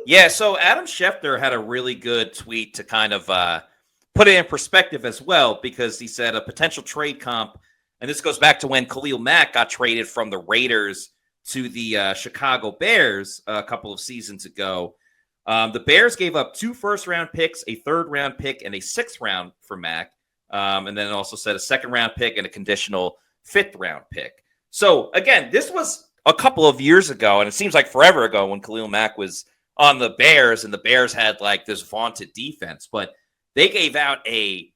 Yeah, so Adam Schefter had a really good tweet to kind of put it in perspective as well, because he said a potential trade comp, and this goes back to when Khalil Mack got traded from the Raiders to the Chicago Bears a couple of seasons ago. The Bears gave up 2 first-round picks, a third-round pick, and a 6th-round for Mack, and then also said a 2nd-round pick and a conditional 5th-round pick. So, again, this was a couple of years ago, and it seems like forever ago when Khalil Mack was on the Bears, and the Bears had like this vaunted defense, but they gave out a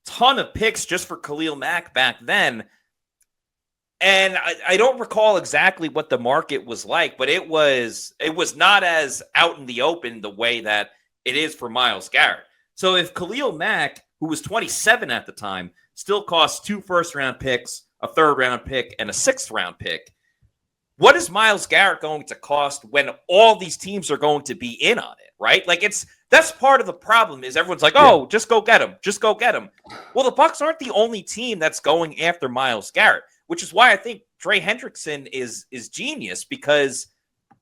ton of picks just for Khalil Mack back then. And I don't recall exactly what the market was like, but it was not as out in the open the way that it is for Myles Garrett. So if Khalil Mack, who was 27 at the time, still costs 2 first-round picks, a 3rd-round pick, and a 6th-round pick, what is Myles Garrett going to cost when all these teams are going to be in on it, right? Like that's part of the problem is everyone's like, oh, just go get him. Just go get him. Well, the Bucs aren't the only team that's going after Myles Garrett, which is why I think Trey Hendrickson is genius, because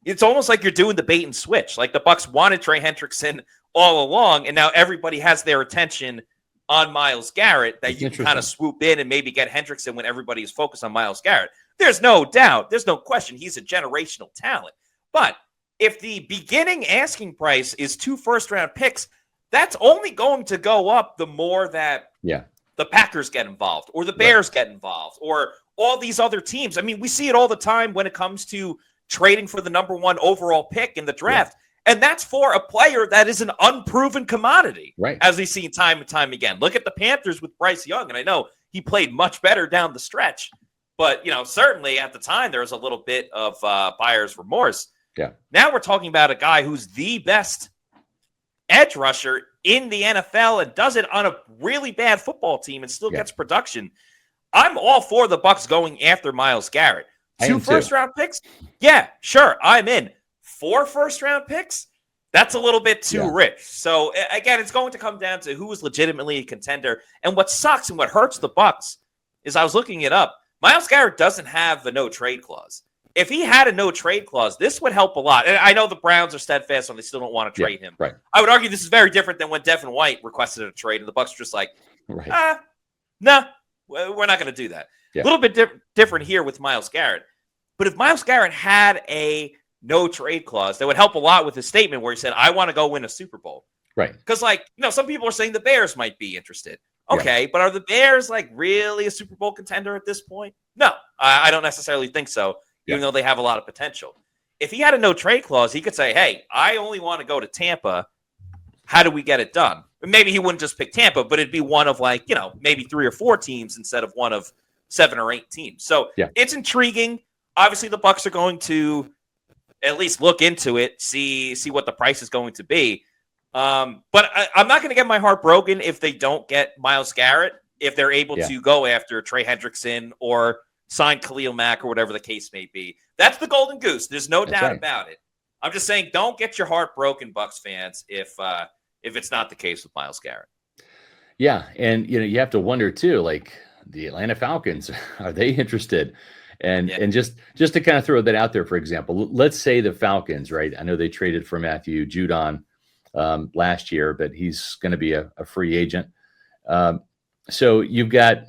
it's almost like you're doing the bait and switch. Like the Bucs wanted Trey Hendrickson all along, and now everybody has their attention on Myles Garrett, that you can kind of swoop in and maybe get Hendrickson when everybody is focused on Myles Garrett. There's no doubt. There's no question. He's a generational talent. But if the beginning asking price is 2 first-round picks, that's only going to go up the more that the Packers get involved or the Bears get involved or all these other teams. I mean, we see it all the time when it comes to trading for the number 1 overall pick in the draft. And that's for a player that is an unproven commodity, as we've seen time and time again. Look at the Panthers with Bryce Young, and I know he played much better down the stretch. But, certainly at the time, there was a little bit of buyer's remorse. Yeah. Now we're talking about a guy who's the best edge rusher in the NFL and does it on a really bad football team and still gets production. I'm all for the Bucs going after Myles Garrett. 2 first-round picks? Yeah, sure, I'm in. 4 first-round picks? That's a little bit too rich. So, again, it's going to come down to who is legitimately a contender. And what sucks and what hurts the Bucs is I was looking it up. Myles Garrett doesn't have a no-trade clause. If he had a no-trade clause, this would help a lot. And I know the Browns are steadfast and they still don't want to trade him. Right. I would argue this is very different than when Devin White requested a trade, and the Bucs were just like, no, we're not going to do that. A little bit different here with Myles Garrett. But if Myles Garrett had a no-trade clause, that would help a lot with his statement where he said, I want to go win a Super Bowl. Right. Because, some people are saying the Bears might be interested. Okay, but are the Bears, really a Super Bowl contender at this point? No, I don't necessarily think so, even though they have a lot of potential. If he had a no-trade clause, he could say, hey, I only want to go to Tampa. How do we get it done? Maybe he wouldn't just pick Tampa, but it'd be one of, maybe 3 or 4 teams instead of one of 7 or 8 teams. So it's intriguing. Obviously, the Bucs are going to at least look into it, see what the price is going to be. But I'm not going to get my heart broken if they don't get Myles Garrett, if they're able to go after Trey Hendrickson or sign Khalil Mack or whatever the case may be. That's the golden goose. There's no doubt about it. I'm just saying, don't get your heart broken, Bucs fans, if it's not the case with Myles Garrett. Yeah, and you have to wonder too, the Atlanta Falcons, are they interested? And just to kind of throw that out there, for example, let's say the Falcons, right? I know they traded for Matthew Judon last year, but he's going to be a free agent. So you've got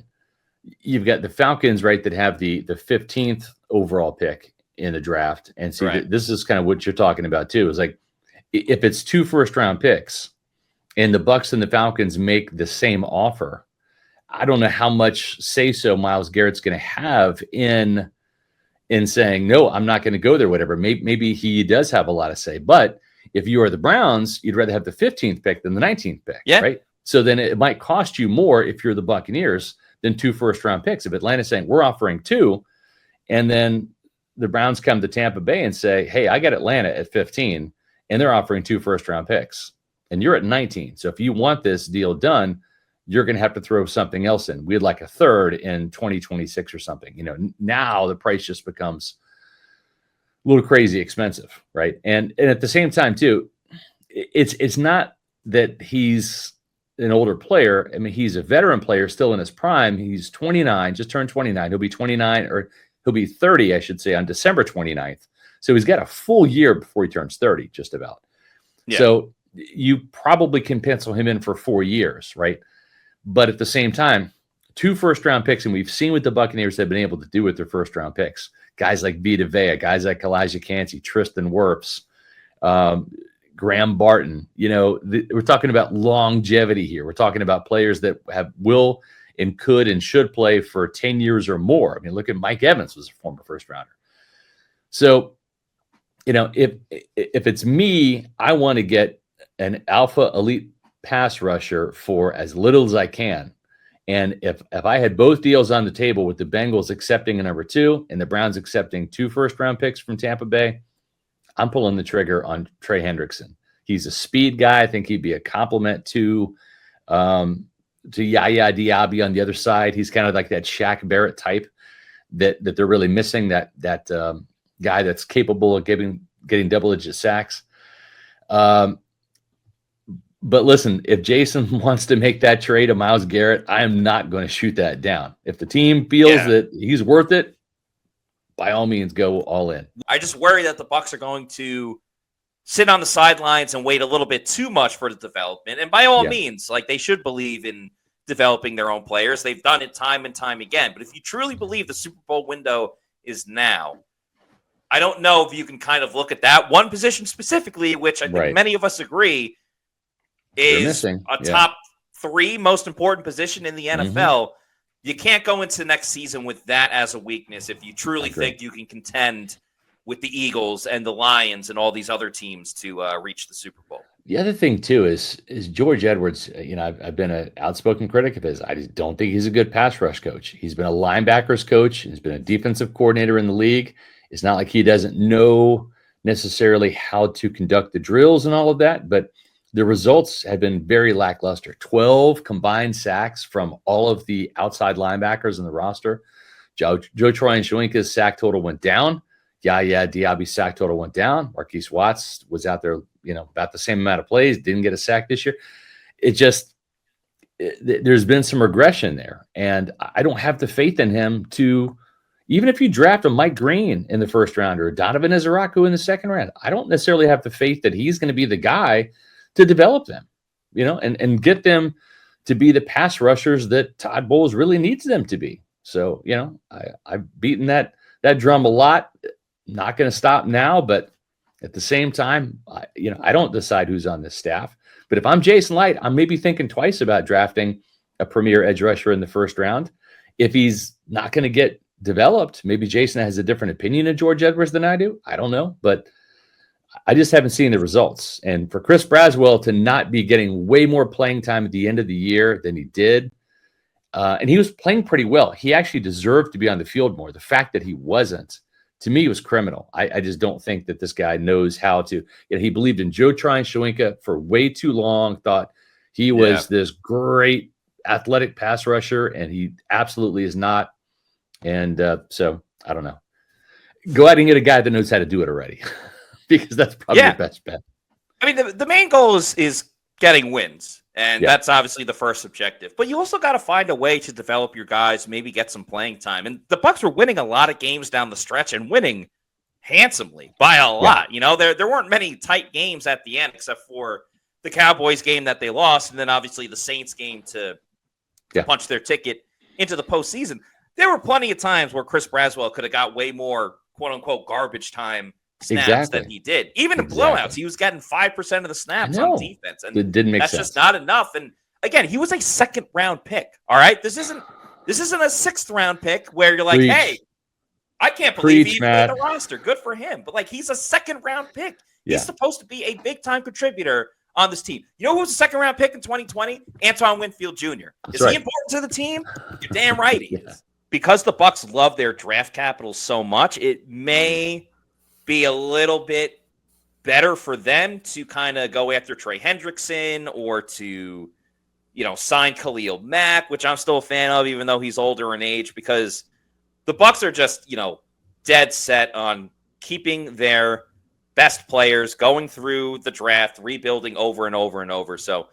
the Falcons, right, that have the 15th overall pick in the draft. And see, this is kind of what you're talking about too. Is if it's 2 first-round picks and the Bucs and the Falcons make the same offer, I don't know how much say-so Myles Garrett's going to have in saying, no, I'm not going to go there, whatever. Maybe he does have a lot of say. But if you are the Browns, you'd rather have the 15th pick than the 19th pick, right? So then it might cost you more if you're the Buccaneers than 2 first-round picks. If Atlanta's saying, we're offering 2, and then the Browns come to Tampa Bay and say, hey, I got Atlanta at 15, and they're offering 2 first-round picks, and you're at 19. So if you want this deal done, you're going to have to throw something else in. We'd like a 3rd in 2026 or something. Now the price just becomes a little crazy expensive, right? And at the same time, too, it's not that he's an older player. I mean, he's a veteran player still in his prime. He's 29, just turned 29. He'll be 29, or he'll be 30, I should say, on December 29th. So he's got a full year before he turns 30, just about. So you probably can pencil him in for 4 years, right? But at the same time, 2 first-round picks, and we've seen what the Buccaneers have been able to do with their first-round picks. Guys like Vita Vea, guys like Elijah Cansey, Tristan Wirfs, Graham Barton. We're talking about longevity here. We're talking about players that will and could and should play for 10 years or more. I mean, look at Mike Evans, was a former first-rounder. So, if it's me, I want to get an alpha elite pass rusher for as little as I can. And if I had both deals on the table with the Bengals accepting a number 2 and the Browns accepting 2 first-round picks from Tampa Bay, I'm pulling the trigger on Trey Hendrickson. He's a speed guy. I think he'd be a compliment to Yaya Diaby on the other side. He's kind of like that Shaq Barrett type that they're really missing, that guy that's capable of getting double-digit sacks. But listen, if Jason wants to make that trade of Myles Garrett, I am not going to shoot that down. If the team feels that he's worth it, by all means, go all in. I just worry that the Bucs are going to sit on the sidelines and wait a little bit too much for the development. And by all means, like, they should believe in developing their own players. They've done it time and time again. But if you truly believe the Super Bowl window is now, I don't know if you can kind of look at that one position specifically, which I think many of us agree is a top 3 most important position in the NFL. You can't go into next season with that as a weakness if you truly think you can contend with the Eagles and the Lions and all these other teams to reach the Super Bowl. The other thing, too, is George Edwards. I've been an outspoken critic of his. I just don't think he's a good pass rush coach. He's been a linebackers coach. He's been a defensive coordinator in the league. It's not like he doesn't know necessarily how to conduct the drills and all of that, but the results have been very lackluster. 12 combined sacks from all of the outside linebackers in the roster. Joe Troy and Shoyinka's sack total went down. Diaby's sack total went down. Marquise Watts was out there, about the same amount of plays, didn't get a sack this year. There's been some regression there. And I don't have the faith in him to, even if you draft a Mike Green in the first round or Donovan Ezeraku in the second round, I don't necessarily have the faith that he's going to be the guy to develop them, and get them to be the pass rushers that Todd Bowles really needs them to be. So, I've beaten that drum a lot. Not going to stop now, but at the same time, I don't decide who's on this staff. But if I'm Jason Light, I'm maybe thinking twice about drafting a premier edge rusher in the first round. If he's not going to get developed, maybe Jason has a different opinion of George Edwards than I do. I don't know, but I just haven't seen the results. And for Chris Braswell to not be getting way more playing time at the end of the year than he did, and he was playing pretty well. He actually deserved to be on the field more. The fact that he wasn't, to me, was criminal. I just don't think that this guy knows how to. He believed in Joe Tryon Shoyinka for way too long, thought he was this great athletic pass rusher, and he absolutely is not. And so, I don't know. Go out and get a guy that knows how to do it already. Because that's probably the best bet. I mean, the main goal is getting wins, and that's obviously the first objective. But you also got to find a way to develop your guys, maybe get some playing time. And the Bucs were winning a lot of games down the stretch and winning handsomely by a lot. There weren't many tight games at the end except for the Cowboys game that they lost, and then obviously the Saints game to punch their ticket into the postseason. There were plenty of times where Chris Braswell could have got way more quote-unquote garbage time snaps than he did. Even in blowouts, he was getting 5% of the snaps on defense. And it didn't make sense. That's just not enough. And again, he was a 2nd round pick. All right. This isn't a 6th round pick where you're like, hey, I can't believe he made the roster. Good for him. But he's a 2nd round pick. He's supposed to be a big time contributor on this team. You know who was a 2nd round pick in 2020? Antoine Winfield Jr. Is he important to the team? You're damn right he is. Because the Bucs love their draft capital so much, it may be a little bit better for them to kind of go after Trey Hendrickson or to, sign Khalil Mack, which I'm still a fan of, even though he's older in age, because the Bucs are just, dead set on keeping their best players, going through the draft, rebuilding over and over and over. So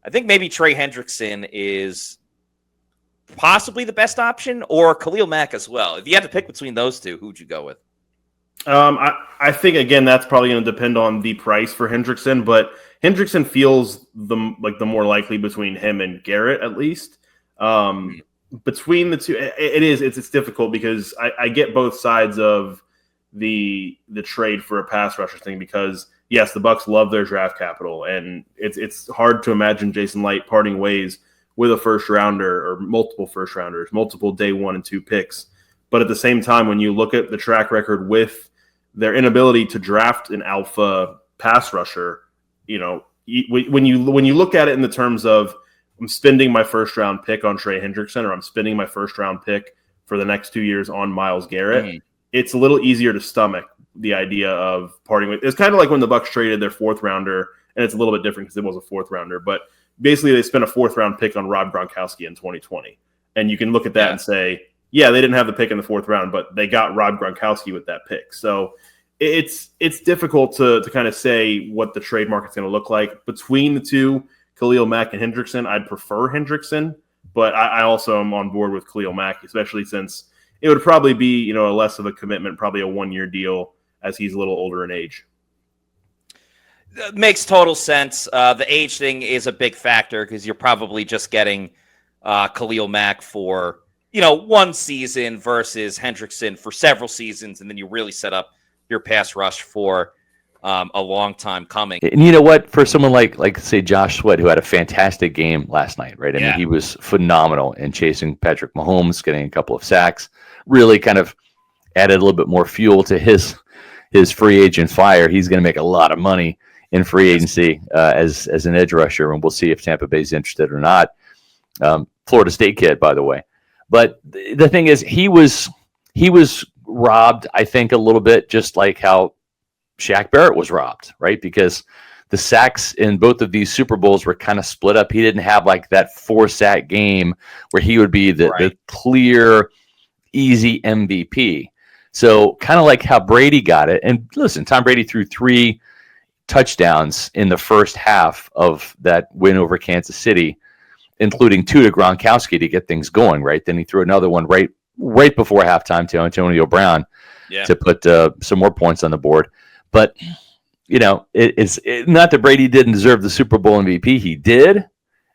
I think maybe Trey Hendrickson is possibly the best option, or Khalil Mack as well. If you had to pick between those two, who'd you go with? I think again that's probably going to depend on the price for Hendrickson, but Hendrickson feels the more likely between him and Garrett at least. Between the two, it's difficult because I get both sides of the trade for a pass rusher thing because yes, the Bucs love their draft capital, and it's hard to imagine Jason Light parting ways with a first rounder or multiple first rounders, multiple day 1 and 2 picks. But at the same time, when you look at the track record with their inability to draft an alpha pass rusher, when you look at it in the terms of I'm spending my first round pick on Trey Hendrickson or I'm spending my first round pick for the next 2 years on Myles Garrett, it's a little easier to stomach the idea of parting with. It's kind of like when the Bucs traded their 4th rounder, and it's a little bit different because it was a 4th rounder, but basically they spent a 4th round pick on Rob Gronkowski in 2020. And you can look at that and say, yeah, they didn't have the pick in the 4th round, but they got Rob Gronkowski with that pick. So it's difficult to kind of say what the trade market's going to look like. Between the two, Khalil Mack and Hendrickson, I'd prefer Hendrickson, but I also am on board with Khalil Mack, especially since it would probably be, a less of a commitment, probably a 1-year deal as he's a little older in age. Makes total sense. The age thing is a big factor because you're probably just getting Khalil Mack for, 1 season versus Hendrickson for several seasons, and then you really set up your pass rush for a long time coming. And you know what? For someone like say Josh Sweat, who had a fantastic game last night, right? I mean, he was phenomenal in chasing Patrick Mahomes, getting a couple of sacks, really kind of added a little bit more fuel to his free agent fire. He's going to make a lot of money in free agency as an edge rusher, and we'll see if Tampa Bay's interested or not. Florida State kid, by the way. But the thing is, he was robbed, I think, a little bit, just like how Shaq Barrett was robbed, right? Because the sacks in both of these Super Bowls were kind of split up. He didn't have like that 4-sack game where he would be the clear, easy MVP. So kind of like how Brady got it. And listen, Tom Brady threw 3 touchdowns in the first half of that win over Kansas City, including 2 to Gronkowski to get things going, right? Then he threw another one right before halftime to Antonio Brown to put some more points on the board. But, it's not that Brady didn't deserve the Super Bowl MVP. He did,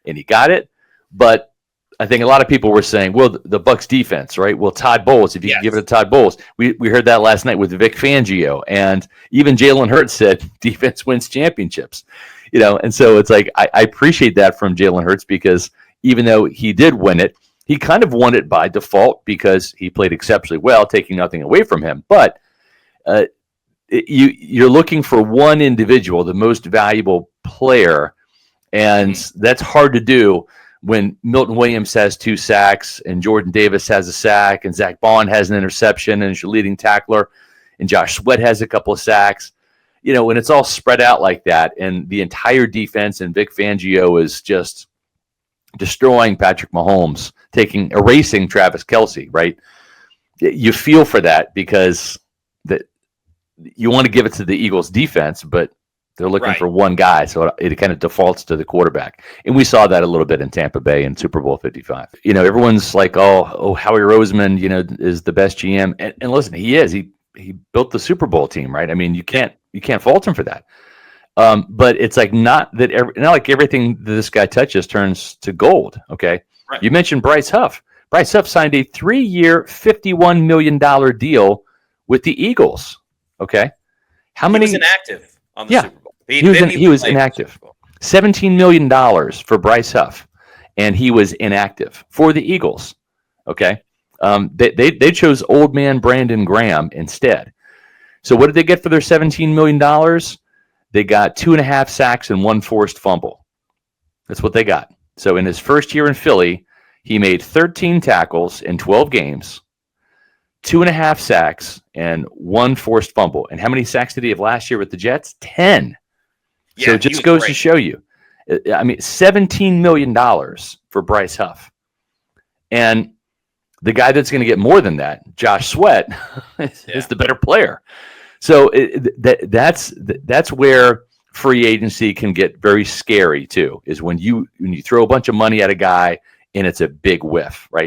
and he got it. But I think a lot of people were saying, well, the Bucs defense, right? Well, Todd Bowles, if you can give it to Todd Bowles. We heard that last night with Vic Fangio. And even Jalen Hurts said defense wins championships. And so it's like I appreciate that from Jalen Hurts because even though he did win it, he kind of won it by default because he played exceptionally well, taking nothing away from him. But you're looking for one individual, the most valuable player, and that's hard to do when Milton Williams has 2 sacks and Jordan Davis has a sack and Zach Bond has an interception and is your leading tackler and Josh Sweat has a couple of sacks. When it's all spread out like that and the entire defense and Vic Fangio is just destroying Patrick Mahomes, erasing Travis Kelce, right? You feel for that because you want to give it to the Eagles defense, but they're looking for one guy, so it kind of defaults to the quarterback. And we saw that a little bit in Tampa Bay in Super Bowl 55. Everyone's like, oh, Howie Roseman, is the best GM. And listen, he is. He built the Super Bowl team, right? I mean, you can't fault him for that. But it's like not like everything that this guy touches turns to gold. Okay, right. You mentioned Bryce Huff. Bryce Huff signed a 3-year, $51 million deal with the Eagles. Okay, how many? He was inactive on the Super Bowl. He was inactive. $17 million for Bryce Huff, and he was inactive for the Eagles. Okay, they chose old man Brandon Graham instead. So what did they get for their $17 million? They got 2.5 sacks and 1 forced fumble. That's what they got. So in his first year in Philly, he made 13 tackles in 12 games, 2.5 sacks, and 1 forced fumble. And how many sacks did he have last year with the Jets? 10. So it just goes to show you. I mean, $17 million for Bryce Huff. And the guy that's going to get more than that, Josh Sweat, is the better player. So that's where free agency can get very scary too, is when you throw a bunch of money at a guy and it's a big whiff, right?